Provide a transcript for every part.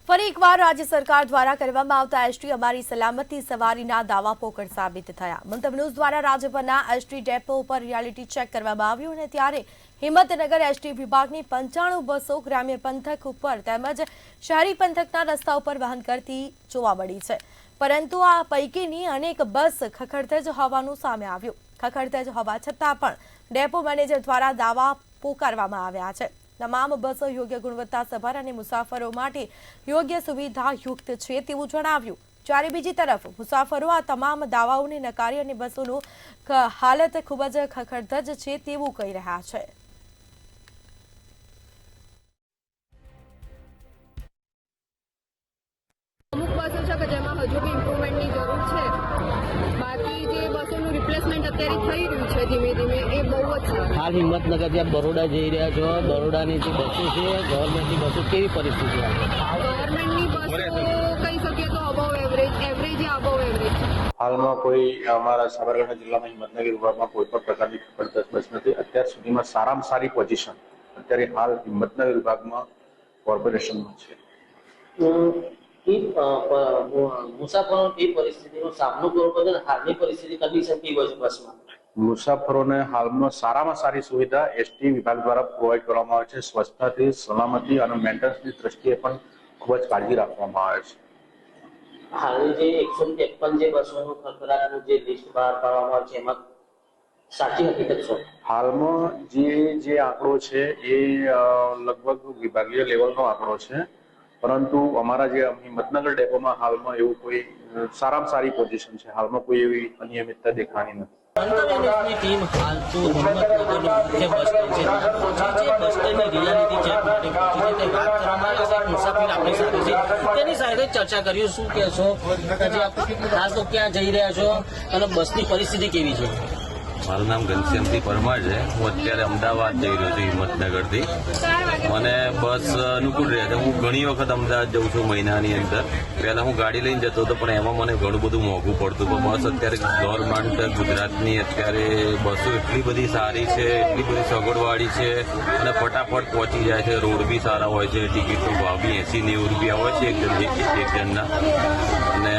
ફરી એકવાર રાજ્ય સરકાર દ્વારા કરવામાં આવતા એસટી અમારી સલામતી સવારીના દાવા પોકળ સાબિત થયા। મંતવ્ય ન્યૂઝ દ્વારા રાજ્યભરના એસટી ડેપો પર રિયાલિટી ચેક કરવામાં આવ્યું અને ત્યારે હિંમતનગર એસટી વિભાગની 95 બસો ગ્રામ્ય પંથક ઉપર તેમજ શહેરી પંથકના રસ્તા ઉપર વહન કરતી જોવા મળી છે, પરંતુ આ પૈકીની અનેક બસ ખખડધજ હોવાનું સામે આવ્યું। ખખડધજ હોવા છતાં પણ ડેપો મેનેજર દ્વારા દાવા પોકારવામાં આવ્યા છે। તમામ બસો યોગ્ય ગુણવત્તાસભર અને મુસાફરો માટે યોગ્ય સુવિધાયુક્ત છે તેવું જણાવ્યું। જ્યારે બીજી તરફ મુસાફરો આ તમામ દાવાઓને નકારી અને બસોનું હાલત ખૂબ જ ખખડધજ છે તેવું કહી રહ્યા છે। અમુક બસો છે કે જેમાં હજુ બી ઇમ્પ્રુવમેન્ટની જરૂર છે। બાકી જે બસોનું રિપ્લેસમેન્ટ અત્યારે થઈ રહ્યું છે ધીમે ધીમે એ બહુ જ છે। હાલ હિંમતનગરથી આપ બરોડા જઈ રહ્યા છો, બરોડાની જે બસો છે ગવર્મેન્ટની બસો કેવી પરિસ્થિતિ આવે? ગવર્મેન્ટની બસો કહી શકીએ તો અબવ એવરેજ અબવ એવરેજ। હાલમાં કોઈ અમારા સાબરકાંઠા જિલ્લામાં હિંમતનગર વિભાગમાં કોઈ પણ પ્રકારની ખખડધજ બસ નથી। અત્યાર સુધીમાં સારામાં સારી પોઝિશન અત્યારે હાલ હિંમતનગર વિભાગમાં કોર્પોરેશનમાં છે। મુસાફરો એ પરિસ્થિતિનો સામનો કરવો પડે, હાલની પરિસ્થિતિ કન્ડિશન કેવી હોય છે બસમાં? મુસાફરોને હાલમાં સારામાં સારી સુવિધા એસટી વિભાગ દ્વારા પ્રોવાઈડ કરવામાં આવે છે। સ્વચ્છતાથી, સલામતી અને મેન્ટેનન્સની દ્રષ્ટિએ પણ ખૂબ જ કાળજી રાખવામાં આવે છે। હાલની જે 153 જે બસોનું ખખડાટનું જે લિસ્ટ બહાર પાડવામાં આવે છે એમાં સાચી હકીકત છે? હાલમાં જે આંકડો છે એ લગભગ વિભાગીય લેવલનો આંકડો છે, પરંતુ અમારા જે હિંમતનગર ડેપોમાં હાલમાં એવું કોઈ સારામાં સારી પોઝિશન છે। હાલમાં કોઈ એવી અનિયમિતતા દેખાવાની નથી। મંતવ્યની ટીમ હાલ તો હિંમતનગરનો મુખ્ય બસ સ્ટેન્ડ છે, જે બસ સ્ટેન્ડની રિયાલિટી ચેક માટે પહોંચી છે તે વાત કરવામાં આવે છે। મુસાફિર આપણી સાથે છે, તેની સાથે ચર્ચા કરીએ। શું કહેશો, હાલ તો ક્યાં જઈ રહ્યા છો અને બસની પરિસ્થિતિ કેવી છે? મારું નામ ઘનશ્યામસિંહ પરમાર છે। હું અત્યારે અમદાવાદ જઈ રહ્યો છું હિંમતનગરથી। મને બસ અનુકૂળ રહે છે। હું ઘણી વખત અમદાવાદ જઉં છું મહિનાની અંદર। પહેલાં હું ગાડી લઈને જતો હતો, પણ એમાં મને ઘણું બધું મોંઘું પડતું હતું। બસ અત્યારે ગવર્મેન્ટ ગુજરાતની અત્યારે બસો એટલી બધી સારી છે, એટલી બધી સગવડવાળી છે અને ફટાફટ પહોંચી જાય છે। રોડ બી સારા હોય છે, ટિકિટનો ભાવ બી 80-90 રૂપિયા હોય છે એક જણના। અને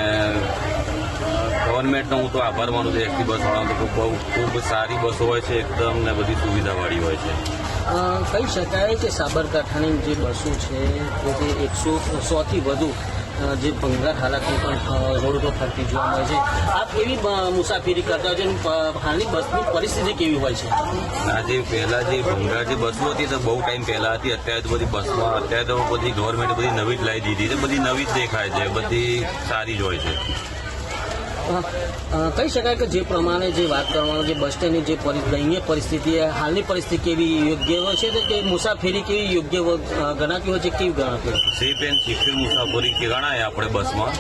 ગવર્મેન્ટનો હું તો આભાર માનું છું। એસટી બસવાળાનો તો ખૂબ સારી બસો હોય છે એકદમ, ને બધી સુવિધાવાળી હોય છે। કહી શકાય કે સાબરકાંઠાની જે બસો છે તે 100થી વધુ જે ભંગાર હાલતની પણ રોડ પર ફરતી જોવા મળે છે। આપ કેવી મુસાફરી કરતા હોય છે? હાલની બસની પરિસ્થિતિ કેવી હોય છે? આજે પહેલાં જે ભંગાર જે બસો હતી તો બહુ ટાઈમ પહેલાં હતી। અત્યારે તો બધી બસમાં અત્યારે તો બધી ગવર્મેન્ટે બધી નવી જ લાવી દીધી છે। બધી નવી જ દેખાય છે, બધી સારી જ હોય છે। કહી શકાય કે જે પ્રમાણે જે વાત કરવાનું જે બસ સ્ટેન્ડની જે દયનીય પરિસ્થિતિ હાલની પરિસ્થિતિ કેવી યોગ્ય હોય છે કે મુસાફરી કેવી યોગ્ય ગણાતી હોય છે, કેવી ગણાતી હોય? સેફ એન્ડ સિક્યોર મુસાફરી ગણાય આપણે બસમાં,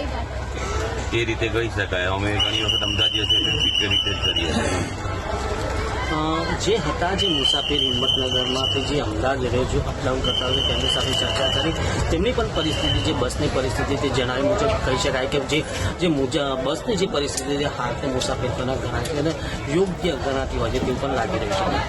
એ રીતે કહી શકાય। અમે ઘણી વખત અમદાવાદ સેફ એન્ડ સિક્યોર રીતે જ કરીએ છીએ। જે હતા જે મુસાફિર હિંમતનગરમાંથી જે અમદાવાદ રહે જો અપડાઉન કરતા હોય તેમની સાથે ચર્ચા કરી। તેમની પણ પરિસ્થિતિ જે બસની પરિસ્થિતિ તે જણાવ્યા મુજબ કહી શકાય કે બસની જે પરિસ્થિતિ હાલ તે મુસાફિર ગણાય છે અને યોગ્ય ગણાતી હોય છે તેવું પણ લાગી રહ્યું છે।